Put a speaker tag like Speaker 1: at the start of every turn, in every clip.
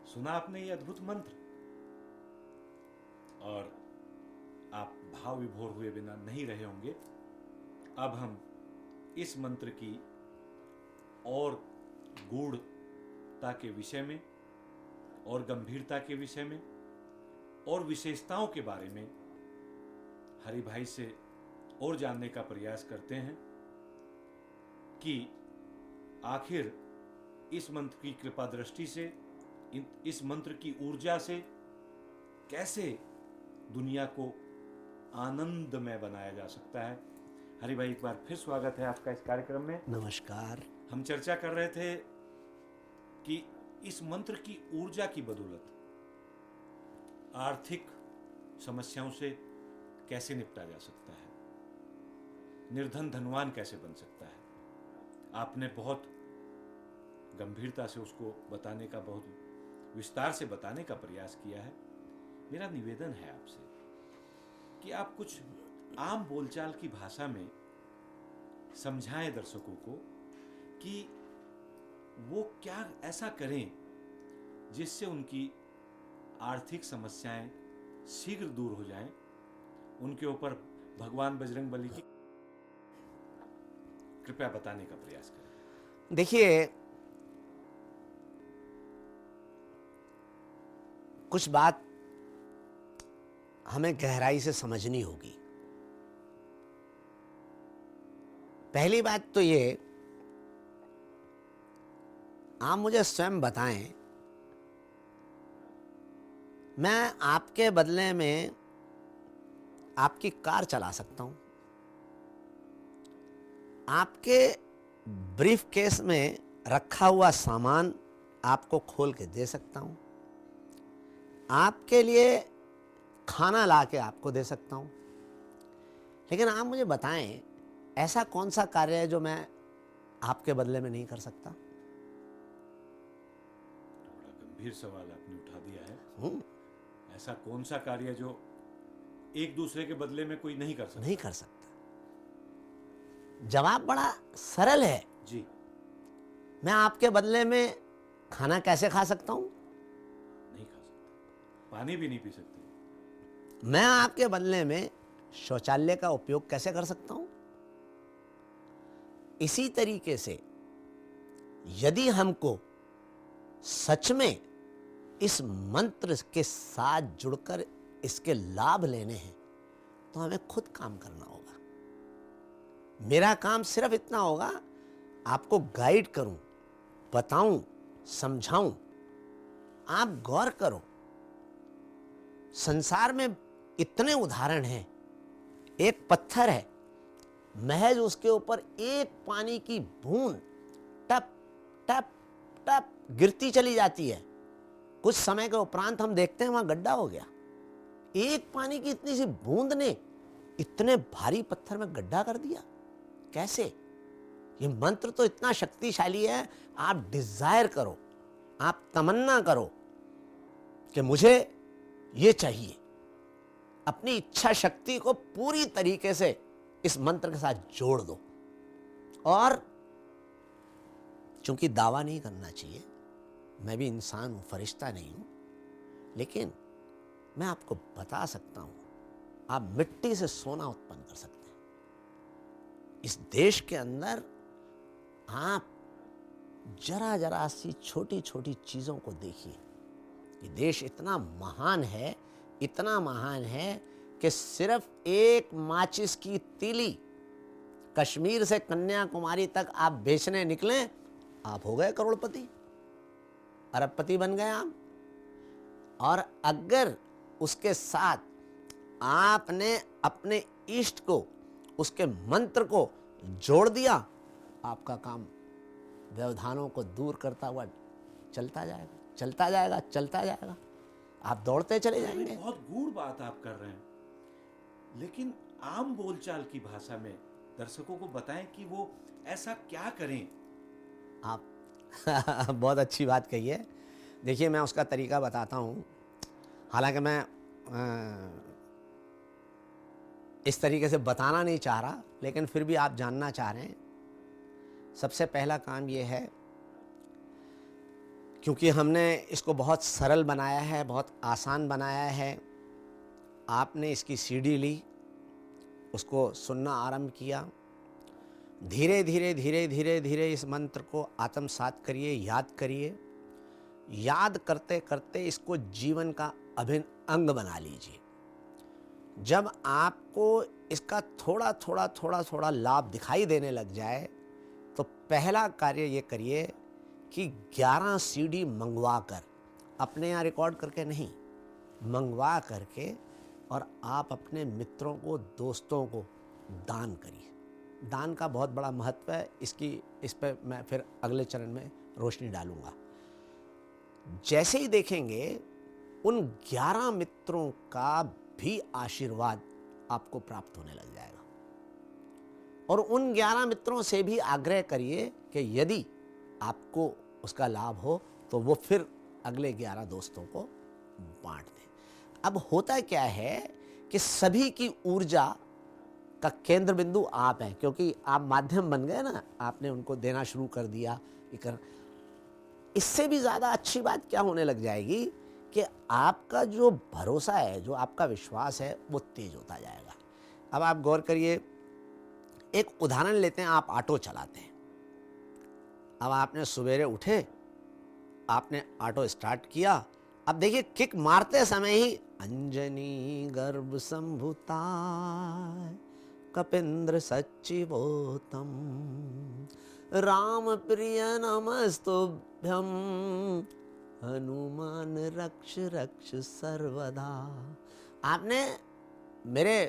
Speaker 1: सुना आपने ये अद्भुत मंत्र, और आप भाव विभोर हुए बिना नहीं रहे होंगे। अब हम इस मंत्र की और गूढ़ता के विषय में और गंभीरता के विषय में और विशेषताओं के बारे में हरि भाई से और जानने का प्रयास करते हैं कि आखिर इस मंत्र की कृपा दृष्टि से, इस मंत्र की ऊर्जा से कैसे दुनिया को आनंदमय बनाया जा सकता है। हरि भाई, एक बार फिर स्वागत है आपका इस कार्यक्रम में।
Speaker 2: नमस्कार।
Speaker 1: हम चर्चा कर रहे थे कि इस मंत्र की ऊर्जा की बदौलत आर्थिक समस्याओं से कैसे निपटा जा सकता है, निर्धन धनवान कैसे बन सकता है। आपने बहुत गंभीरता से उसको बताने का, बहुत विस्तार से बताने का प्रयास किया है। मेरा निवेदन है आपसे कि आप कुछ आम बोलचाल की भाषा में समझाएं दर्शकों को कि वो क्या ऐसा करें जिससे उनकी आर्थिक समस्याएं शीघ्र दूर हो जाएं, उनके ऊपर भगवान बजरंग बली की कृपया बताने का प्रयास करें।
Speaker 2: देखिए, कुछ बात हमें गहराई से समझनी होगी। पहली बात तो ये, आप मुझे स्वयं बताएं, मैं आपके बदले में आपकी कार चला सकता हूं, आपके ब्रीफ केस में रखा हुआ सामान आपको खोल के दे सकता हूं, आपके लिए खाना ला के आपको दे सकता हूं। लेकिन आप मुझे बताएं, ऐसा कौन सा कार्य है जो मैं आपके बदले में नहीं कर सकता?
Speaker 1: बड़ा गंभीर सवाल आपने उठा दिया है। ऐसा कौन सा कार्य जो एक दूसरे के बदले में कोई नहीं कर सकता?
Speaker 2: नहीं कर सकता। जवाब बड़ा सरल है
Speaker 1: जी।
Speaker 2: मैं आपके बदले में खाना कैसे खा सकता हूं?
Speaker 1: नहीं खा सकते, पानी भी नहीं पी सकते।
Speaker 2: मैं आपके बदले में शौचालय का उपयोग कैसे कर सकता हूं? इसी तरीके से यदि हमको सच में इस मंत्र के साथ जुड़कर इसके लाभ लेने हैं तो हमें खुद काम करना होगा। मेरा काम सिर्फ इतना होगा, आपको गाइड करूं, बताऊं, समझाऊं। आप गौर करो, संसार में इतने उदाहरण हैं। एक पत्थर है, महज उसके ऊपर एक पानी की बूंद टप टप टप गिरती चली जाती है। कुछ समय के उपरांत हम देखते हैं वहां गड्ढा हो गया। एक पानी की इतनी सी बूंद ने इतने भारी पत्थर में गड्ढा कर दिया। कैसे? ये मंत्र तो इतना शक्तिशाली है। आप डिजायर करो, आप तमन्ना करो कि मुझे ये चाहिए। अपनी इच्छा शक्ति को पूरी तरीके से इस मंत्र के साथ जोड़ दो। और चूंकि दावा नहीं करना चाहिए, मैं भी इंसान हूं, फरिश्ता नहीं हूं, लेकिन मैं आपको बता सकता हूं, आप मिट्टी से सोना उत्पन्न कर सकते हैं। इस देश के अंदर आप जरा जरा सी छोटी छोटी चीजों को देखिए। ये देश इतना महान है, इतना महान है कि सिर्फ एक माचिस की तीली कश्मीर से कन्याकुमारी तक आप बेचने निकले, आप हो गए करोड़पति, अरबपति बन गए आप। और अगर उसके साथ आपने अपने इष्ट को, उसके मंत्र को जोड़ दिया, आपका काम व्यवधानों को दूर करता हुआ चलता जाएगा, चलता जाएगा, चलता जाएगा। आप दौड़ते चले जाएंगे।
Speaker 1: बहुत गूढ़ बात आप कर रहे हैं, लेकिन आम बोलचाल की भाषा में दर्शकों को बताएं कि वो ऐसा क्या करें।
Speaker 2: आप बहुत अच्छी बात कही है। देखिए, मैं उसका तरीका बताता हूँ। हालांकि मैं इस तरीके से बताना नहीं चाह रहा, लेकिन फिर भी आप जानना चाह रहे हैं। सबसे पहला काम यह है क्योंकि हमने इसको बहुत सरल बनाया है, बहुत आसान बनाया है। आपने इसकी सीडी ली, उसको सुनना आरंभ किया, धीरे धीरे धीरे धीरे धीरे इस मंत्र को आत्मसात करिए, याद करिए। याद करते करते इसको जीवन का अभिन्न अंग बना लीजिए। जब आपको इसका थोड़ा थोड़ा थोड़ा थोड़ा लाभ दिखाई देने लग जाए तो पहला कार्य ये करिए कि 11 सीडी मंगवा कर, अपने यहाँ रिकॉर्ड करके नहीं, मंगवा करके और आप अपने मित्रों को, दोस्तों को दान करिए। दान का बहुत बड़ा महत्व है, इस पर मैं फिर अगले चरण में रोशनी डालूंगा। जैसे ही देखेंगे उन 11 मित्रों का भी आशीर्वाद आपको प्राप्त होने लग जाएगा। और उन 11 मित्रों से भी आग्रह करिए कि यदि आपको उसका लाभ हो तो वो फिर अगले 11 दोस्तों को बांट दें। अब होता क्या है कि सभी की ऊर्जा का केंद्र बिंदु आप हैं, क्योंकि आप माध्यम बन गए ना, आपने उनको देना शुरू कर दिया। इससे भी ज़्यादा अच्छी बात क्या होने लग जाएगी कि आपका जो भरोसा है, जो आपका विश्वास है, वो तेज होता जाएगा। अब आप गौर करिए, एक उदाहरण लेते हैं। आप ऑटो चलाते हैं। अब आपने सवेरे उठे, आपने ऑटो स्टार्ट किया। अब देखिए, किक मारते समय ही अंजनी गर्भ संभुता कपिंद्र सच्चिवोतम राम प्रिय नमस्तुभ्यम हनुमान रक्ष रक्ष सर्वदा। आपने मेरे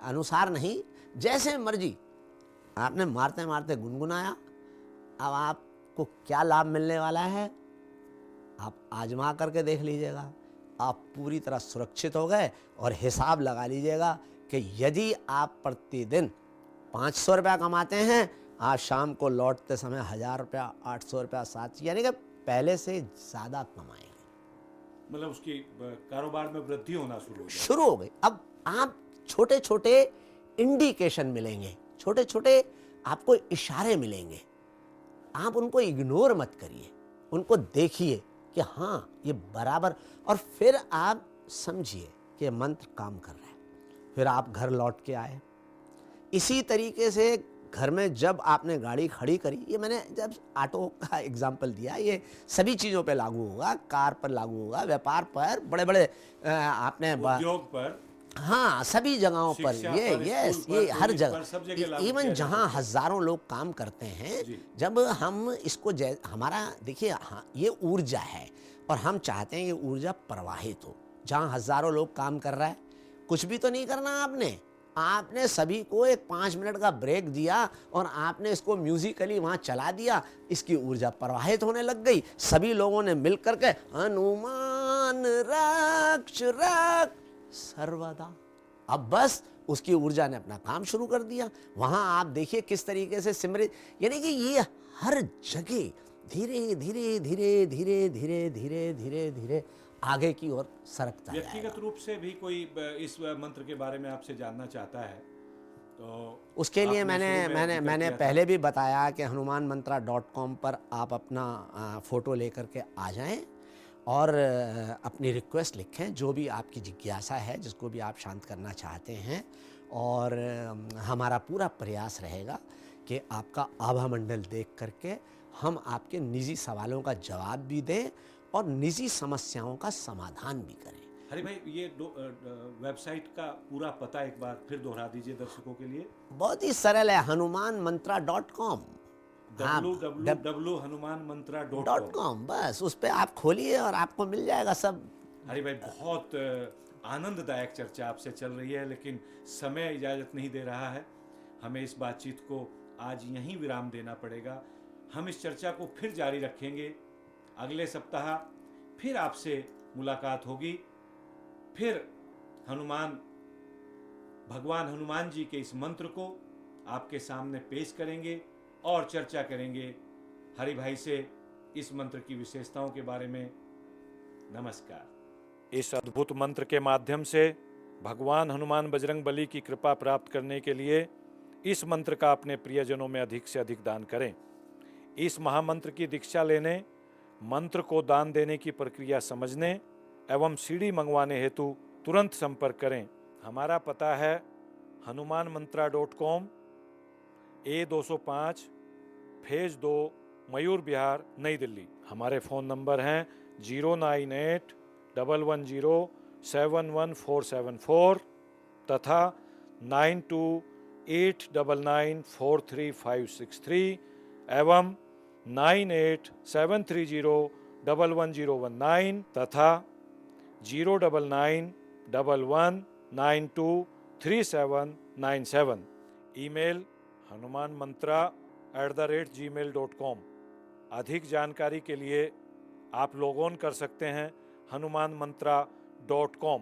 Speaker 2: अनुसार नहीं, जैसे मर्जी आपने मारते मारते गुनगुनाया। अब आपको क्या लाभ मिलने वाला है, आप आजमा करके देख लीजिएगा। आप पूरी तरह सुरक्षित हो गए और हिसाब लगा लीजिएगा कि यदि आप प्रतिदिन 500 रुपया कमाते हैं, आज शाम को लौटते समय 1000 रुपया, 800 रुपया, 700, यानी कि पहले से ज़्यादा कमाएंगे।
Speaker 1: मतलब उसकी कारोबार में वृद्धि होना
Speaker 2: शुरू हो गई। अब आप छोटे छोटे इंडिकेशन मिलेंगे, छोटे छोटे आपको इशारे मिलेंगे। आप उनको इग्नोर मत करिए, उनको देखिए कि हाँ ये बराबर, और फिर आप समझिए कि मंत्र काम कर रहा है। फिर आप घर लौट के आए। इसी तरीके से घर में जब आपने गाड़ी खड़ी करी, ये मैंने जब ऑटो का एग्जाम्पल दिया, ये सभी चीज़ों पे लागू होगा, कार पर लागू होगा, व्यापार पर, बड़े बड़े आपने
Speaker 1: उद्योग पर,
Speaker 2: हाँ सभी जगहों पर, ये हर जगह, इवन जहाँ हजारों लोग काम करते हैं, जब हम इसको हमारा देखिए, हाँ ये ऊर्जा है और हम चाहते हैं ये ऊर्जा प्रवाहित हो। जहाँ हजारों लोग काम कर रहा है, कुछ भी तो नहीं करना आपने सभी को एक 5 मिनट का ब्रेक दिया और आपने इसको म्यूजिकली वहां चला दिया। इसकी ऊर्जा प्रवाहित होने लग गई। सभी लोगों ने मिलकर के हनुमान रक्ष रक्ष सर्वदा, अब बस उसकी ऊर्जा ने अपना काम शुरू कर दिया। वहां आप देखिए किस तरीके से सिमरित, यानी कि ये हर जगह धीरे धीरे धीरे धीरे धीरे धीरे धीरे धीरे आगे की ओर सरकता है।
Speaker 1: व्यक्तिगत रूप से भी कोई इस मंत्र के बारे में आपसे जानना चाहता है तो
Speaker 2: उसके लिए मैंने पहले भी बताया कि hanumanmantra.com पर आप अपना फोटो लेकर के आ जाएं और अपनी रिक्वेस्ट लिखें, जो भी आपकी जिज्ञासा है, जिसको भी आप शांत करना चाहते हैं। और हमारा पूरा प्रयास रहेगा कि आपका आभा मंडल देख करके हम आपके निजी सवालों का जवाब भी दें और निजी समस्याओं का समाधान भी करें।
Speaker 1: हरि भाई, ये वेबसाइट का पूरा पता एक बार फिर दोहरा दीजिए दर्शकों के लिए।
Speaker 2: बहुत ही सरल है, hanumanmantra.com,
Speaker 1: www.hanumanmantra.com,
Speaker 2: बस उस पर आप खोलिए और आपको मिल जाएगा सब।
Speaker 1: हरि भाई, बहुत आनंददायक चर्चा आपसे चल रही है, लेकिन समय इजाजत नहीं दे रहा है। हमें इस बातचीत को आज यहीं विराम देना पड़ेगा। हम इस चर्चा को फिर जारी रखेंगे। अगले सप्ताह फिर आपसे मुलाकात होगी। फिर भगवान हनुमान जी के इस मंत्र को आपके सामने पेश करेंगे और चर्चा करेंगे हरि भाई से इस मंत्र की विशेषताओं के बारे में। नमस्कार। इस अद्भुत मंत्र के माध्यम से भगवान हनुमान बजरंग बली की कृपा प्राप्त करने के लिए इस मंत्र का अपने प्रियजनों में अधिक से अधिक दान करें। इस महामंत्र की दीक्षा लेने
Speaker 3: मंत्र को दान देने की प्रक्रिया समझने एवं सीडी मंगवाने हेतु तुरंत संपर्क करें। हमारा पता है hanumanmantra.com, A205, phase 2, Mayur Vihar, नई दिल्ली। हमारे फ़ोन नंबर हैं 098-110-71474 तथा 9289943563 एवं 9873011019 तथा 09911923797। Email hanumanmantra@gmail.com। अधिक जानकारी के लिए आप लॉग ऑन कर सकते हैं hanumanmantra.com।